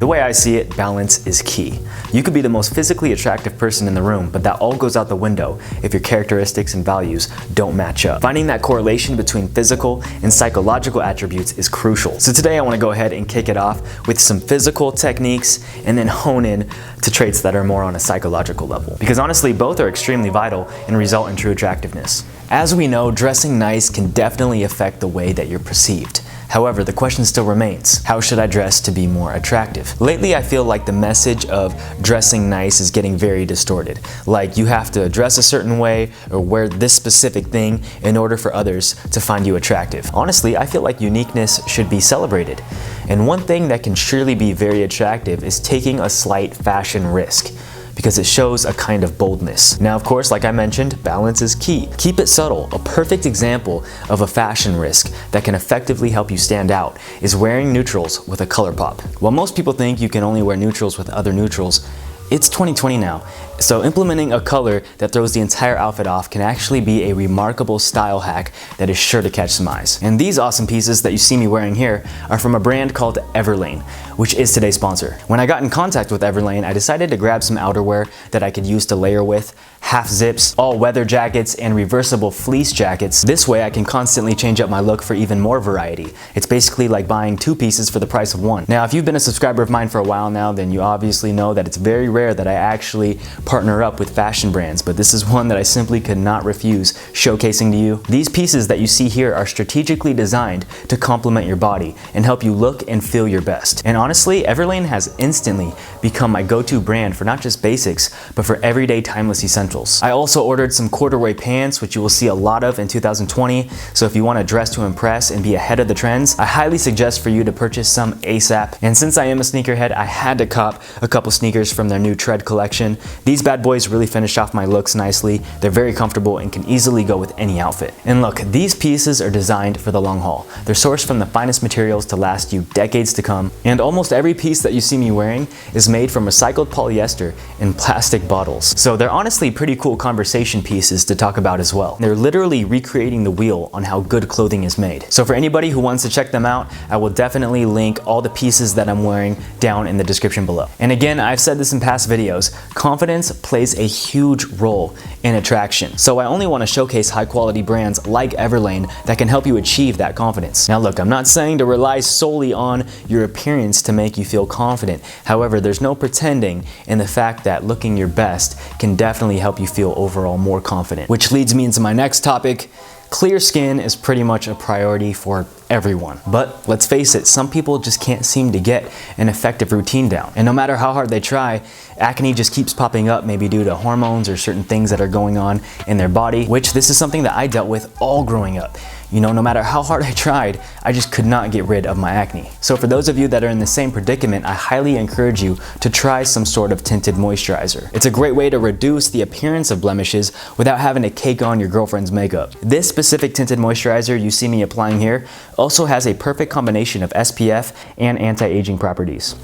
The way I see it, balance is key. You could be the most physically attractive person in the room, but that all goes out the window if your characteristics and values don't match up. Finding that correlation between physical and psychological attributes is crucial. So today I want to go ahead and kick it off with some physical techniques and then hone in to traits that are more on a psychological level. Because honestly, both are extremely vital and result in true attractiveness. As we know, dressing nice can definitely affect the way that you're perceived. However, the question still remains, how should I dress to be more attractive? Lately, I feel like the message of dressing nice is getting very distorted. Like you have to dress a certain way or wear this specific thing in order for others to find you attractive. Honestly, I feel like uniqueness should be celebrated. And one thing that can surely be very attractive is taking a slight fashion risk, because it shows a kind of boldness. Now, of course, like I mentioned, balance is key. Keep it subtle. A perfect example of a fashion risk that can effectively help you stand out is wearing neutrals with a color pop. While most people think you can only wear neutrals with other neutrals, it's 2020 now, so implementing a color that throws the entire outfit off can actually be a remarkable style hack that is sure to catch some eyes. And these awesome pieces that you see me wearing here are from a brand called Everlane, which is today's sponsor. When I got in contact with Everlane, I decided to grab some outerwear that I could use to layer with, half zips, all weather jackets, and reversible fleece jackets. This way I can constantly change up my look for even more variety. It's basically like buying two pieces for the price of one. Now, if you've been a subscriber of mine for a while now, then you obviously know that it's very rare that I actually partner up with fashion brands, but this is one that I simply could not refuse showcasing to you. These pieces that you see here are strategically designed to complement your body and help you look and feel your best. And honestly, Everlane has instantly become my go-to brand for not just basics, but for everyday timeless essentials. I also ordered some corduroy pants, which you will see a lot of in 2020, so if you want to dress to impress and be ahead of the trends, I highly suggest for you to purchase some ASAP. And since I am a sneakerhead, I had to cop a couple sneakers from their new Tread collection. These bad boys really finish off my looks nicely. They're very comfortable and can easily go with any outfit. And look, these pieces are designed for the long haul. They're sourced from the finest materials to last you decades to come, and almost every piece that you see me wearing is made from recycled polyester in plastic bottles. So they're honestly pretty cool conversation pieces to talk about as well. They're literally recreating the wheel on how good clothing is made. So for anybody who wants to check them out, I will definitely link all the pieces that I'm wearing down in the description below. And again, I've said this in past videos, confidence plays a huge role in attraction. So I only want to showcase high quality brands like Everlane that can help you achieve that confidence. Now look, I'm not saying to rely solely on your appearance to make you feel confident. However, there's no pretending in the fact that looking your best can definitely help you feel overall more confident. Which leads me into my next topic. Clear skin is pretty much a priority for everyone. But let's face it, some people just can't seem to get an effective routine down. And no matter how hard they try, acne just keeps popping up, maybe due to hormones or certain things that are going on in their body, which this is something that I dealt with all growing up. You know, no matter how hard I tried, I just could not get rid of my acne. So for those of you that are in the same predicament, I highly encourage you to try some sort of tinted moisturizer. It's a great way to reduce the appearance of blemishes without having to cake on your girlfriend's makeup. This specific tinted moisturizer you see me applying here also has a perfect combination of SPF and anti-aging properties.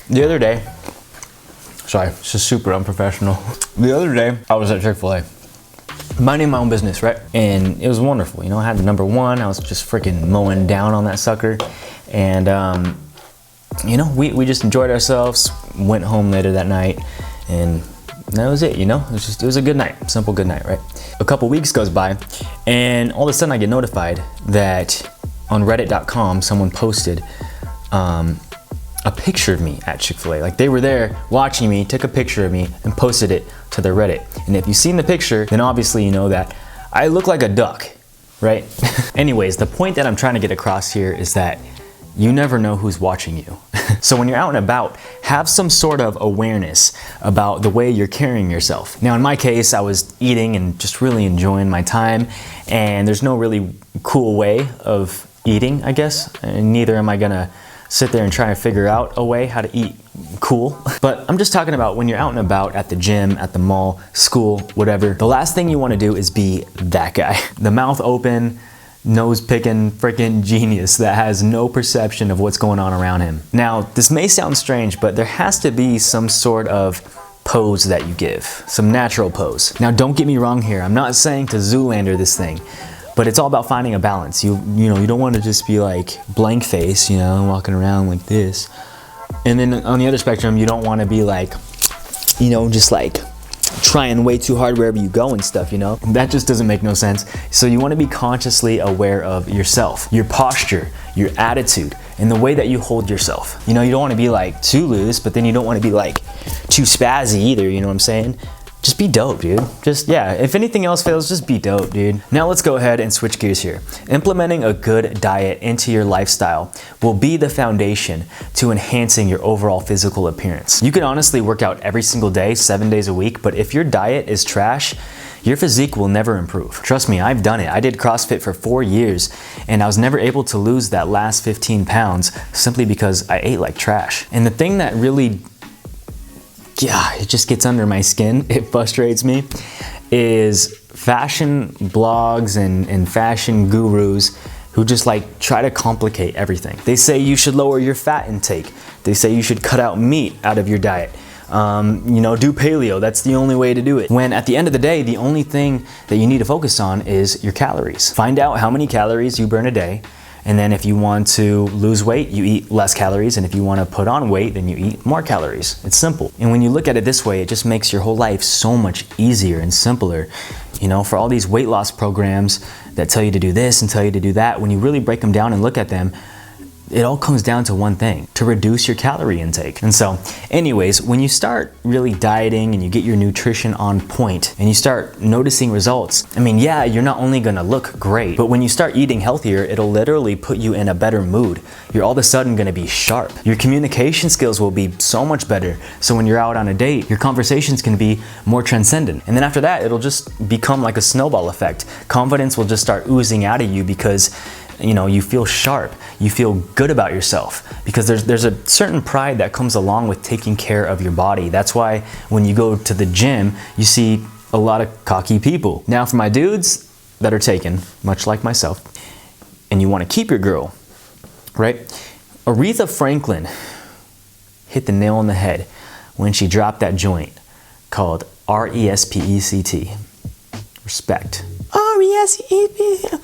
The other day, sorry, it's just super unprofessional. The other day, I was at Chick-fil-A. Minding my own business, right? And it was wonderful. You know, I had the #1. I was just freaking mowing down on that sucker. And, you know, we just enjoyed ourselves, went home later that night, and that was it, you know? It was a good night, simple good night, right? A couple weeks goes by, and all of a sudden I get notified that on reddit.com, someone posted a picture of me at Chick-fil-A. Like they were there watching me, took a picture of me and posted it to their Reddit. And if you've seen the picture, then obviously you know that I look like a duck, right? Anyways, the point that I'm trying to get across here is that you never know who's watching you. So when you're out and about, have some sort of awareness about the way you're carrying yourself. Now in my case, I was eating and just really enjoying my time, and there's no really cool way of eating, I guess. And neither am I gonna sit there and try and figure out a way how to eat cool. But I'm just talking about when you're out and about at the gym, at the mall, school, whatever. The last thing you want to do is be that guy. The mouth open, nose picking freaking genius that has no perception of what's going on around him. Now, this may sound strange, but there has to be some sort of pose that you give, some natural pose. Now, don't get me wrong here. I'm not saying to Zoolander this thing, But it's all about finding a balance. You know, you don't want to just be like blank face, you know, walking around like this. And then on the other spectrum, you don't want to be like, you know, just like trying way too hard wherever you go and stuff, you know? That just doesn't make no sense. So you want to be consciously aware of yourself, your posture, your attitude, and the way that you hold yourself. You know, you don't want to be like too loose, but then you don't want to be like too spazzy either, you know what I'm saying? Just be dope, dude. Just, yeah, if anything else fails, just be dope, dude. Now let's go ahead and switch gears here. Implementing a good diet into your lifestyle will be the foundation to enhancing your overall physical appearance. You can honestly work out every single day, 7 days a week, but if your diet is trash, your physique will never improve. Trust me, I've done it. I did CrossFit for 4 years and I was never able to lose that last 15 pounds simply because I ate like trash. And the thing that really, yeah, it just gets under my skin, it frustrates me, is fashion blogs and fashion gurus who just like try to complicate everything. They say you should lower your fat intake. They say you should cut out meat out of your diet. You know, do paleo, that's the only way to do it. When at the end of the day, the only thing that you need to focus on is your calories. Find out how many calories you burn a day. And then if you want to lose weight, you eat less calories. And if you want to put on weight, then you eat more calories. It's simple. And when you look at it this way, it just makes your whole life so much easier and simpler. You know, for all these weight loss programs that tell you to do this and tell you to do that, when you really break them down and look at them, it all comes down to one thing: to reduce your calorie intake. And so anyways, when you start really dieting and you get your nutrition on point and you start noticing results, I mean, yeah, you're not only gonna look great, but when you start eating healthier, it'll literally put you in a better mood. You're all of a sudden gonna be sharp. Your communication skills will be so much better. So when you're out on a date, your conversations can be more transcendent. And then after that, it'll just become like a snowball effect. Confidence will just start oozing out of you because, you know, you feel sharp, you feel good about yourself, because there's a certain pride that comes along with taking care of your body. That's why when you go to the gym, you see a lot of cocky people. Now for my dudes that are taken, much like myself, and you want to keep your girl, right? Aretha Franklin hit the nail on the head when she dropped that joint called R-E-S-P-E-C-T. Respect. R-E-S-P-E-C-T.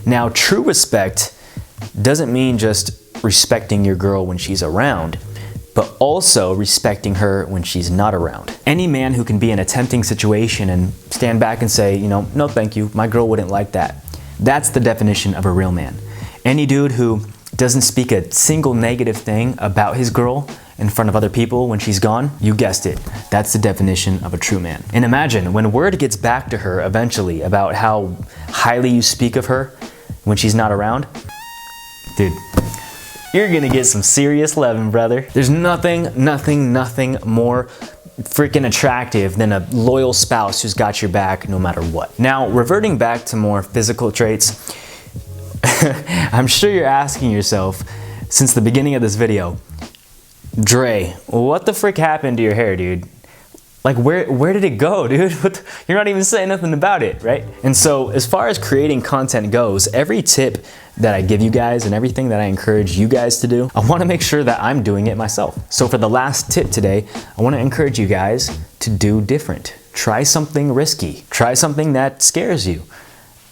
Now, true respect doesn't mean just respecting your girl when she's around, but also respecting her when she's not around. Any man who can be in a tempting situation and stand back and say, you know, no thank you, my girl wouldn't like that. That's the definition of a real man. Any dude who doesn't speak a single negative thing about his girl in front of other people when she's gone, you guessed it, that's the definition of a true man. And imagine when word gets back to her eventually about how highly you speak of her when she's not around, dude, you're gonna get some serious loving, brother. There's nothing more freaking attractive than a loyal spouse who's got your back no matter what. Now, reverting back to more physical traits, I'm sure you're asking yourself since the beginning of this video, Dre, what the frick happened to your hair, dude? Like, where did it go, dude? You're not even saying nothing about it, right? And so as far as creating content goes, every tip that I give you guys and everything that I encourage you guys to do, I want to make sure that I'm doing it myself. So for the last tip today, I want to encourage you guys to do different. Try something risky. Try something that scares you.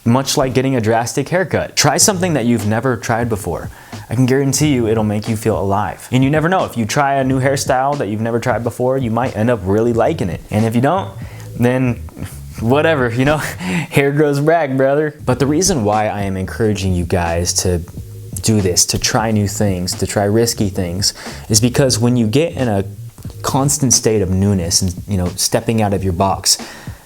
Much like getting a drastic haircut. Try something that you've never tried before. I can guarantee you it'll make you feel alive. And you never know, if you try a new hairstyle that you've never tried before, you might end up really liking it. And if you don't, then whatever, you know, hair grows back, brother. But the reason why I am encouraging you guys to do this, to try new things, to try risky things, is because when you get in a constant state of newness and, you know, stepping out of your box,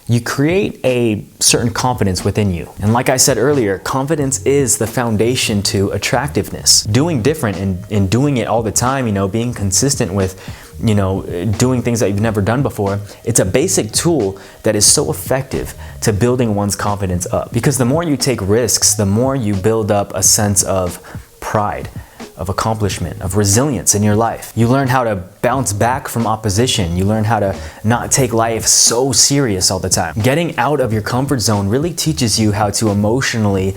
you create a certain confidence within you. And like I said earlier, confidence is the foundation to attractiveness. Doing different and doing it all the time, you know, being consistent with, you know, doing things that you've never done before, it's a basic tool that is so effective to building one's confidence up. Because the more you take risks, the more you build up a sense of pride, of accomplishment, of resilience in your life. You learn how to bounce back from opposition. You learn how to not take life so serious all the time. Getting out of your comfort zone really teaches you how to emotionally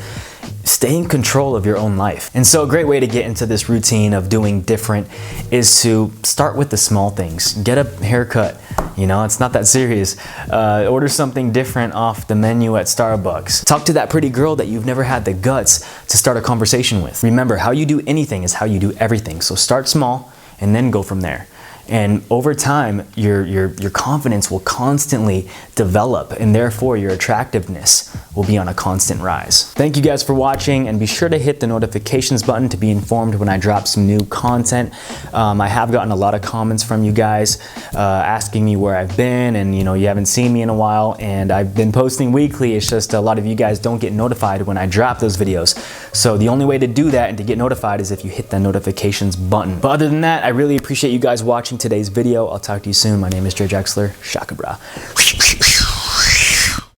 stay in control of your own life. And so a great way to get into this routine of doing different is to start with the small things. Get a haircut. You know, it's not that serious. Order something different off the menu at Starbucks. Talk to that pretty girl that you've never had the guts to start a conversation with. Remember, how you do anything is how you do everything. So start small and then go from there. And over time, your confidence will constantly develop, and therefore your attractiveness will be on a constant rise. Thank you guys for watching, and be sure to hit the notifications button to be informed when I drop some new content. I have gotten a lot of comments from you guys asking me where I've been, and you haven't seen me in a while, and I've been posting weekly. It's just a lot of you guys don't get notified when I drop those videos. So the only way to do that and to get notified is if you hit the notifications button. But other than that, I really appreciate you guys watching today's video. I'll talk to you soon. My name is Drexler. Shaka bra.